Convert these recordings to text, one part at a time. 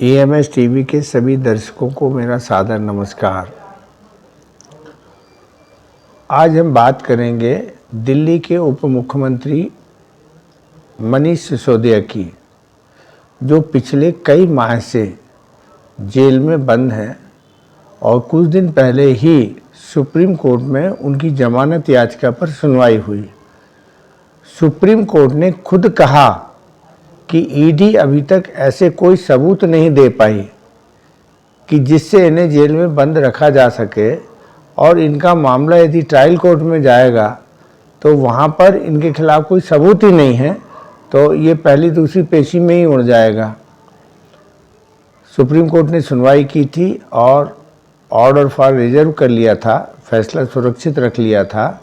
EMS TV के सभी दर्शकों को मेरा सादर नमस्कार। आज हम बात करेंगे दिल्ली के उप मुख्यमंत्री मनीष सिसोदिया की, जो पिछले कई माह से जेल में बंद हैं और कुछ दिन पहले ही सुप्रीम कोर्ट में उनकी जमानत याचिका पर सुनवाई हुई। सुप्रीम कोर्ट ने खुद कहा कि ईडी अभी तक ऐसे कोई सबूत नहीं दे पाई कि जिससे इन्हें जेल में बंद रखा जा सके, और इनका मामला यदि ट्रायल कोर्ट में जाएगा तो वहाँ पर इनके खिलाफ कोई सबूत ही नहीं है, तो ये पहली दूसरी पेशी में ही उड़ जाएगा। सुप्रीम कोर्ट ने सुनवाई की थी और ऑर्डर फॉर रिजर्व कर लिया था, फैसला सुरक्षित रख लिया था,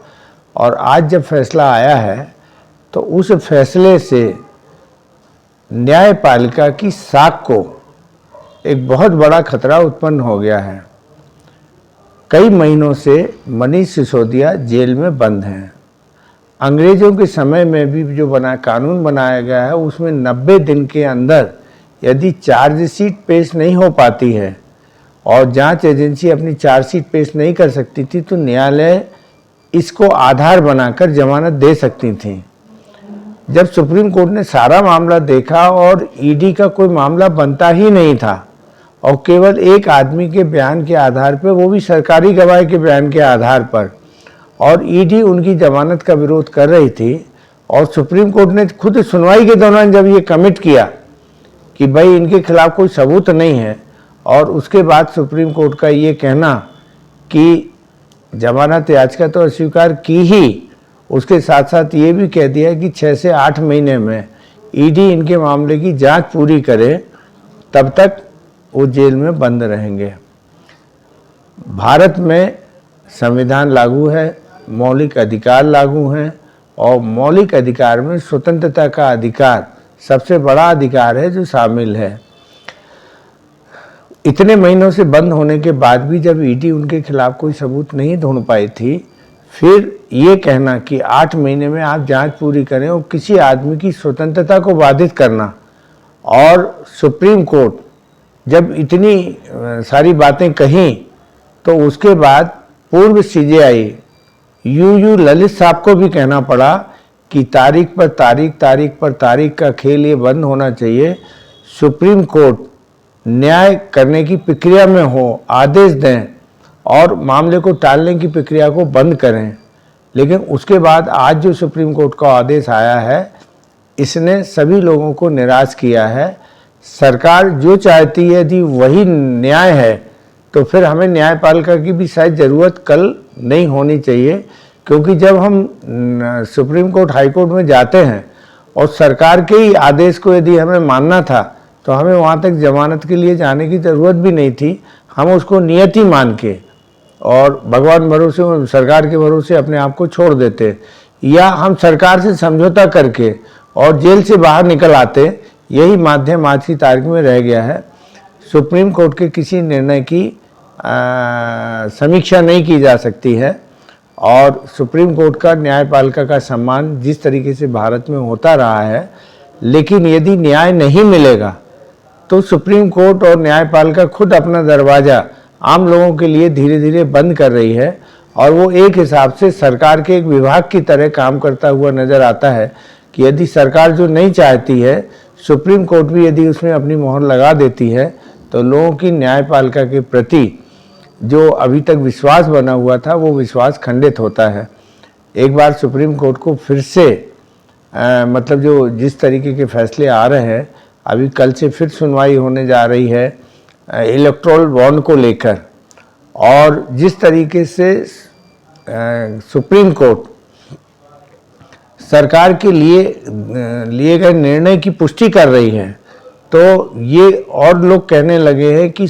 और आज जब फैसला आया है तो उस फैसले से न्यायपालिका की साख को एक बहुत बड़ा खतरा उत्पन्न हो गया है। कई महीनों से मनीष सिसोदिया जेल में बंद हैं। अंग्रेजों के समय में भी जो कानून बनाया गया है उसमें 90 दिन के अंदर यदि चार्जशीट पेश नहीं हो पाती है और जांच एजेंसी अपनी चार्जशीट पेश नहीं कर सकती थी तो न्यायालय इसको आधार बनाकर जमानत दे सकती थी। जब सुप्रीम कोर्ट ने सारा मामला देखा और ईडी का कोई मामला बनता ही नहीं था और केवल एक आदमी के बयान के आधार पर, वो भी सरकारी गवाह के बयान के आधार पर, और ईडी उनकी जमानत का विरोध कर रही थी, और सुप्रीम कोर्ट ने खुद सुनवाई के दौरान जब ये कमिट किया कि भाई इनके खिलाफ कोई सबूत नहीं है, और उसके बाद सुप्रीम कोर्ट का ये कहना कि जमानत याचिका तो अस्वीकार की ही, उसके साथ साथ ये भी कह दिया कि 6 से 8 महीने में ईडी इनके मामले की जांच पूरी करे, तब तक वो जेल में बंद रहेंगे। भारत में संविधान लागू है, मौलिक अधिकार लागू हैं, और मौलिक अधिकार में स्वतंत्रता का अधिकार सबसे बड़ा अधिकार है जो शामिल है। इतने महीनों से बंद होने के बाद भी जब ईडी उनके खिलाफ कोई सबूत नहीं ढूंढ पाई थी, फिर ये कहना कि 8 महीने में आप जांच पूरी करें और किसी आदमी की स्वतंत्रता को बाधित करना, और सुप्रीम कोर्ट जब इतनी सारी बातें कहीं तो उसके बाद पूर्व CJI यू ललित साहब को भी कहना पड़ा कि तारीख पर तारीख, तारीख पर तारीख का खेल ये बंद होना चाहिए। सुप्रीम कोर्ट न्याय करने की प्रक्रिया में हो, आदेश दें और मामले को टालने की प्रक्रिया को बंद करें। लेकिन उसके बाद आज जो सुप्रीम कोर्ट का आदेश आया है, इसने सभी लोगों को निराश किया है। सरकार जो चाहती है यदि वही न्याय है तो फिर हमें न्यायपालिका की भी शायद ज़रूरत कल नहीं होनी चाहिए, क्योंकि जब हम सुप्रीम कोर्ट, हाई कोर्ट में जाते हैं और सरकार के ही आदेश को यदि हमें मानना था तो हमें वहाँ तक जमानत के लिए जाने की ज़रूरत भी नहीं थी। हम उसको नियति मान के और भगवान भरोसे, सरकार के भरोसे अपने आप को छोड़ देते, या हम सरकार से समझौता करके और जेल से बाहर निकल आते। यही माध्यम आज की तारीख में रह गया है। सुप्रीम कोर्ट के किसी निर्णय की समीक्षा नहीं की जा सकती है, और सुप्रीम कोर्ट का, न्यायपालिका का सम्मान जिस तरीके से भारत में होता रहा है, लेकिन यदि न्याय नहीं मिलेगा तो सुप्रीम कोर्ट और न्यायपालिका खुद अपना दरवाज़ा आम लोगों के लिए धीरे धीरे बंद कर रही है, और वो एक हिसाब से सरकार के एक विभाग की तरह काम करता हुआ नज़र आता है कि यदि सरकार जो नहीं चाहती है, सुप्रीम कोर्ट भी यदि उसमें अपनी मोहर लगा देती है, तो लोगों की न्यायपालिका के प्रति जो अभी तक विश्वास बना हुआ था वो विश्वास खंडित होता है। एक बार सुप्रीम कोर्ट को फिर से मतलब जो जिस तरीके के फैसले आ रहे हैं, अभी कल से फिर सुनवाई होने जा रही है इलेक्टोरल बॉन्ड को लेकर, और जिस तरीके से सुप्रीम कोर्ट सरकार के लिए गए निर्णय की पुष्टि कर रही है, तो ये और लोग कहने लगे हैं कि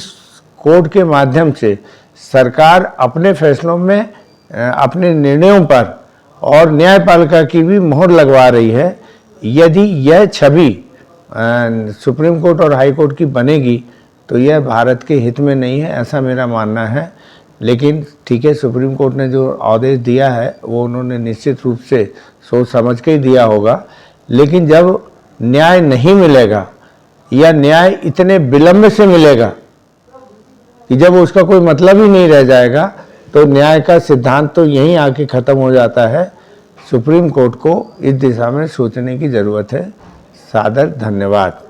कोर्ट के माध्यम से सरकार अपने फैसलों में, अपने निर्णयों पर और न्यायपालिका की भी मोहर लगवा रही है। यदि यह छवि सुप्रीम कोर्ट और हाई कोर्ट की बनेगी तो यह भारत के हित में नहीं है, ऐसा मेरा मानना है। लेकिन ठीक है, सुप्रीम कोर्ट ने जो आदेश दिया है वो उन्होंने निश्चित रूप से सोच समझ के ही दिया होगा, लेकिन जब न्याय नहीं मिलेगा या न्याय इतने विलंब से मिलेगा कि जब उसका कोई मतलब ही नहीं रह जाएगा, तो न्याय का सिद्धांत तो यहीं आके खत्म हो जाता है। सुप्रीम कोर्ट को इस दिशा में सोचने की जरूरत है। सादर धन्यवाद।